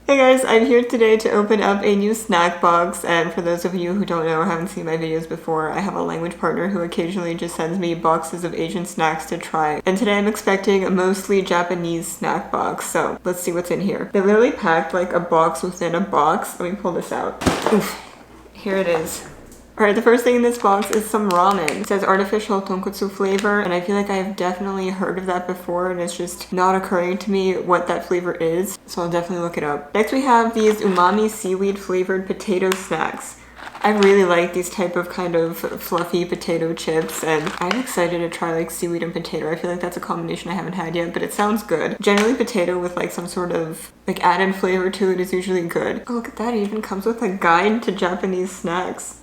Hey guys, I'm here today to open up a new snack box, and for those of you who don't know or haven't seen my videos before, I have a language partner who occasionally just sends me boxes of Asian snacks to try. And today I'm expecting a mostly Japanese snack box, so let's see what's in here. They literally packed like a box within a box. Let me pull this out. Oof. Here it is. Alright, the first thing in this box is some ramen. It says artificial tonkotsu flavor, and I feel like I've definitely heard of that before, and it's just not occurring to me what that flavor is, so I'll definitely look it up. Next we have these umami seaweed flavored potato snacks. I really like these type of kind of fluffy potato chips, and I'm excited to try like seaweed and potato. I feel like that's a combination I haven't had yet, but it sounds good. Generally potato with like some sort of like added flavor to it is usually good. Oh, look at that, it even comes with a guide to Japanese snacks.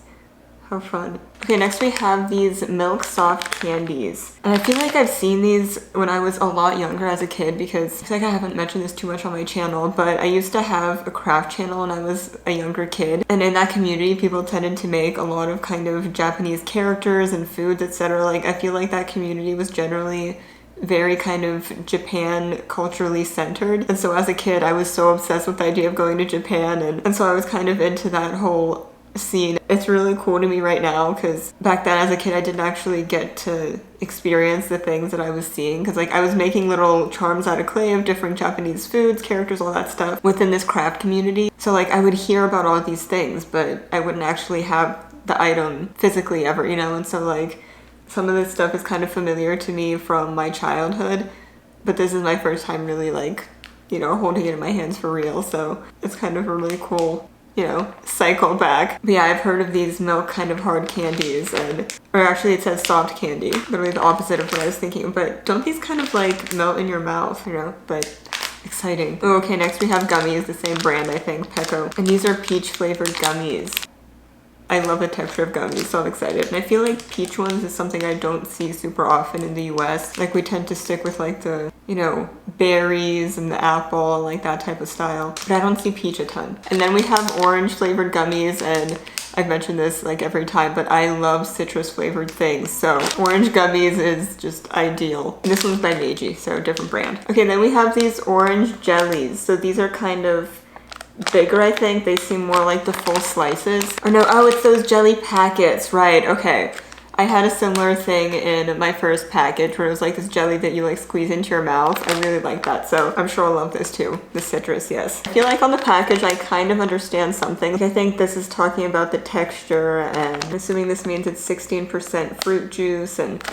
How fun. Okay, next we have these milk soft candies. And I feel like I've seen these when I was a lot younger as a kid, because I feel like I haven't mentioned this too much on my channel, but I used to have a craft channel when I was a younger kid. And in that community, people tended to make a lot of kind of Japanese characters and foods, etc. Like, I feel like that community was generally very kind of Japan culturally centered. And so as a kid, I was so obsessed with the idea of going to Japan, and so I was kind of into that whole scene. It's really cool to me right now because back then as a kid I didn't actually get to experience the things that I was seeing, because like I was making little charms out of clay of different Japanese foods, characters, all that stuff within this craft community. So like I would hear about all these things, but I wouldn't actually have the item physically ever, you know? And so like some of this stuff is kind of familiar to me from my childhood, but this is my first time really like, you know, holding it in my hands for real. So it's kind of a really cool, you know, cycle back. But yeah, I've heard of these milk kind of hard candies, or actually it says soft candy, literally the opposite of what I was thinking, but don't these kind of like melt in your mouth, you know? But exciting. Oh, okay, next we have gummies, the same brand I think, Pecco, and these are peach flavored gummies. I love the texture of gummies, so I'm excited. And I feel like peach ones is something I don't see super often in the US. Like we tend to stick with like the, you know, berries and the apple and like that type of style. But I don't see peach a ton. And then we have orange flavored gummies, and I've mentioned this like every time, but I love citrus flavored things. So orange gummies is just ideal. And this one's by Meiji, so different brand. Okay, then we have these orange jellies. So these are kind of bigger, I think. They seem more like the full slices. Or no, oh, it's those jelly packets, right, okay. I had a similar thing in my first package where it was like this jelly that you like squeeze into your mouth. I really like that, so I'm sure I'll love this too. The citrus, yes. I feel like on the package I kind of understand something. I think this is talking about the texture, and I'm assuming this means it's 16% fruit juice, and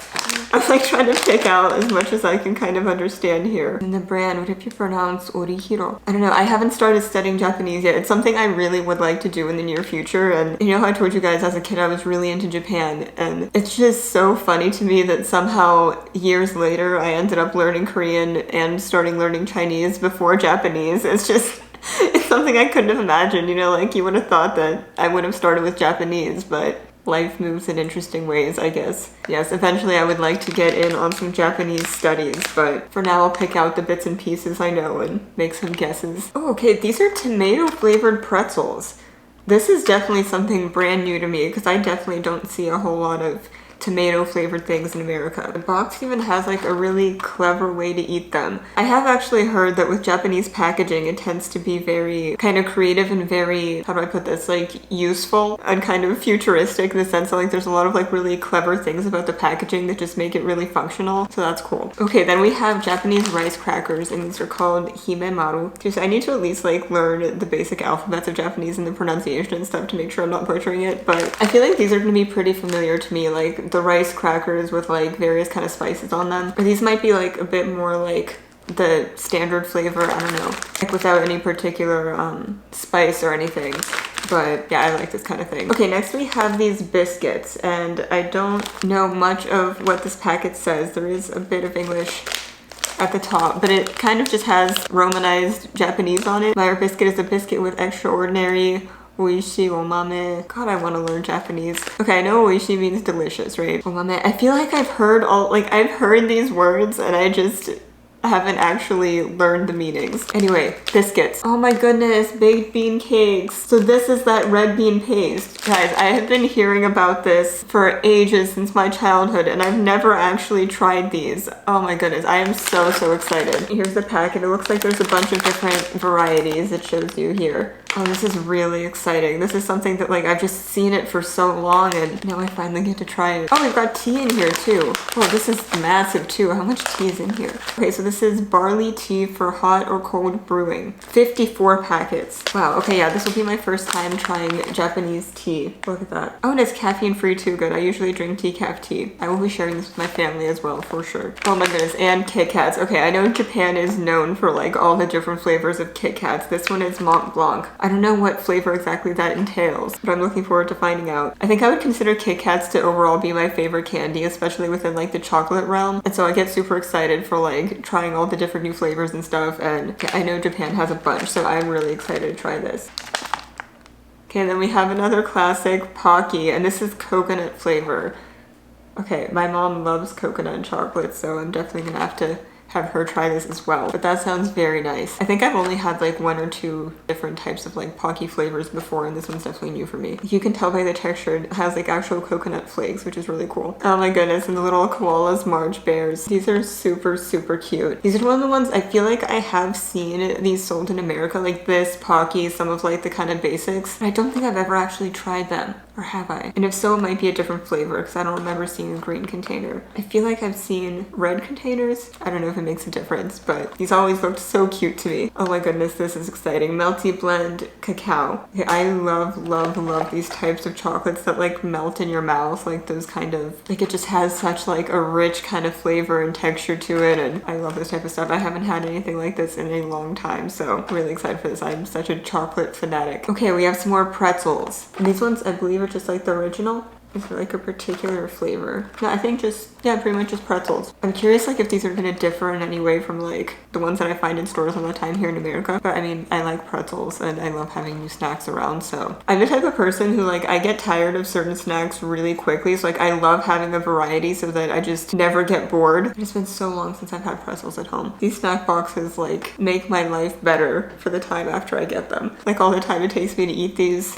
I'm like trying to pick out as much as I can kind of understand here. And the brand, would it be pronounced Orihiro? I don't know, I haven't started studying Japanese yet. It's something I really would like to do in the near future, and you know how I told you guys as a kid I was really into Japan, and it's just so funny to me that somehow years later I ended up learning Korean and starting learning Chinese before Japanese. It's just, it's something I couldn't have imagined, you know, like you would have thought that I would have started with Japanese, but life moves in interesting ways, I guess. Yes, eventually I would like to get in on some Japanese studies, but for now I'll pick out the bits and pieces I know and make some guesses. Oh, okay, these are tomato flavored pretzels. This is definitely something brand new to me, because I definitely don't see a whole lot of tomato flavored things in America. The box even has like a really clever way to eat them. I have actually heard that with Japanese packaging it tends to be very kind of creative and very, how do I put this, like useful and kind of futuristic in the sense that like there's a lot of like really clever things about the packaging that just make it really functional, so that's cool. Okay, then we have Japanese rice crackers, and these are called himemaru. Just, I need to at least like learn the basic alphabets of Japanese and the pronunciation and stuff to make sure I'm not butchering it, but I feel like these are going to be pretty familiar to me, like the rice crackers with like various kind of spices on them. Or these might be like a bit more like the standard flavor, I don't know, like without any particular spice or anything. But yeah, I like this kind of thing. Okay, next we have these biscuits, and I don't know much of what this packet says. There is a bit of English at the top, but it kind of just has Romanized Japanese on it. My biscuit is a biscuit with extraordinary oishi omame. God, I want to learn Japanese. Okay, I know oishi means delicious, right? Omame. I feel like I've heard these words, and I just I haven't actually learned the meanings. Anyway, biscuits. Oh my goodness, baked bean cakes. So this is that red bean paste. Guys, I have been hearing about this for ages since my childhood and I've never actually tried these. Oh my goodness, I am so excited. Here's the packet. It looks like there's a bunch of different varieties it shows you here. Oh, this is really exciting. This is something that like I've just seen it for so long and now I finally get to try it. Oh, we've got tea in here too. Oh, this is massive too. How much tea is in here? Okay, so this is barley tea for hot or cold brewing. 54 packets. Wow, okay, yeah, this will be my first time trying Japanese tea. Look at that. Oh, and it's caffeine free too. Good. I usually drink decaf tea. I will be sharing this with my family as well, for sure. Oh my goodness, and Kit Kats. Okay, I know Japan is known for like all the different flavors of Kit Kats. This one is Mont Blanc. I don't know what flavor exactly that entails, but I'm looking forward to finding out. I think I would consider Kit Kats to overall be my favorite candy, especially within like the chocolate realm. And so I get super excited for like trying all the different new flavors and stuff. And I know Japan has a bunch, so I'm really excited to try this. Okay, then we have another classic, Pocky, and this is coconut flavor. Okay, my mom loves coconut chocolate, so I'm definitely gonna have to have her try this as well. But that sounds very nice. I think I've only had like 1 or 2 different types of like Pocky flavors before, and this one's definitely new for me. You can tell by the texture it has like actual coconut flakes, which is really cool. Oh my goodness, and the little Koalas March Bears. These are super cute. These are one of the ones I feel like I have seen these sold in America, like this, Pocky, some of like the kind of basics. I don't think I've ever actually tried them. Or have I? And if so, it might be a different flavor because I don't remember seeing a green container. I feel like I've seen red containers. I don't know if it makes a difference, but these always looked so cute to me. Oh my goodness, this is exciting. Melty blend cacao. Okay, I love these types of chocolates that like melt in your mouth, like those kind of, like it just has such like a rich kind of flavor and texture to it, and I love this type of stuff. I haven't had anything like this in a long time, so I'm really excited for this. I'm such a chocolate fanatic. Okay, we have some more pretzels. And these ones I believe are just like the original. Is there like a particular flavor? No, I think just, yeah, pretty much just pretzels. I'm curious like if these are gonna differ in any way from like the ones that I find in stores all the time here in America. But I mean, I like pretzels and I love having new snacks around, so. I'm the type of person who like, I get tired of certain snacks really quickly. So like I love having a variety so that I just never get bored. It's been so long since I've had pretzels at home. These snack boxes like make my life better for the time after I get them. Like all the time it takes me to eat these.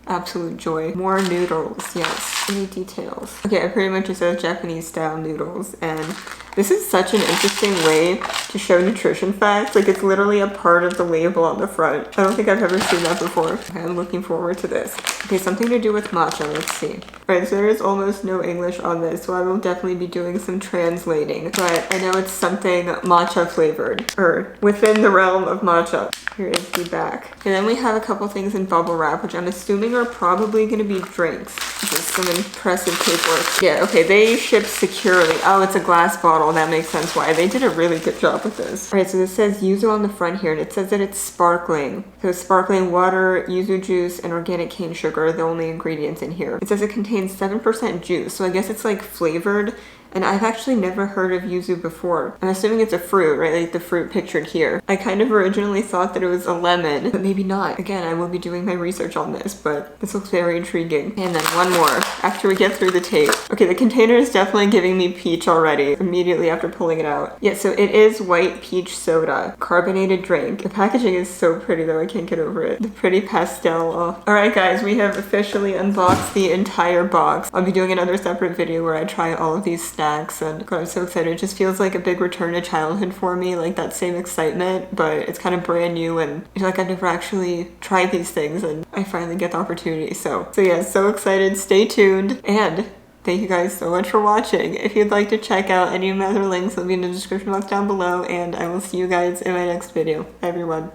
Absolute joy. More noodles, yes. Any details? Okay, it pretty much just says Japanese style noodles, and this is such an interesting way to show nutrition facts. Like it's literally a part of the label on the front. I don't think I've ever seen that before. Okay, I'm looking forward to this. Okay, something to do with matcha, let's see. Alright, so there is almost no English on this, so I will definitely be doing some translating. But I know it's something matcha flavored, or within the realm of matcha. Here is the back. And then we have a couple things in bubble wrap, which I'm assuming are probably gonna be drinks. Just some impressive paperwork. Yeah, okay, they ship securely. Oh, it's a glass bottle. That makes sense why. They did a really good job with this. Alright, so this says Yuzu on the front here, and it says that it's sparkling. So sparkling water, Yuzu juice, and organic cane sugar are the only ingredients in here. It says it contains 7% juice, so I guess it's like flavored. And I've actually never heard of Yuzu before. I'm assuming it's a fruit, right? Like the fruit pictured here. I kind of originally thought that it was a lemon, but maybe not. Again, I will be doing my research on this, but this looks very intriguing. And then one more after we get through the tape. Okay, the container is definitely giving me peach already, immediately after pulling it out. Yeah, so it is white peach soda, carbonated drink. The packaging is so pretty though, I can't get over it. The pretty pastel. Oh. All right guys, we have officially unboxed the entire box. I'll be doing another separate video where I try all of these snacks, and God, I'm so excited. It just feels like a big return to childhood for me, like that same excitement, but it's kind of brand new and I feel like I've never actually tried these things and I finally get the opportunity. So yeah, so excited. Stay tuned, and thank you guys so much for watching. If you'd like to check out any of my other links, they'll be in the description box down below, and I will see you guys in my next video. Bye everyone.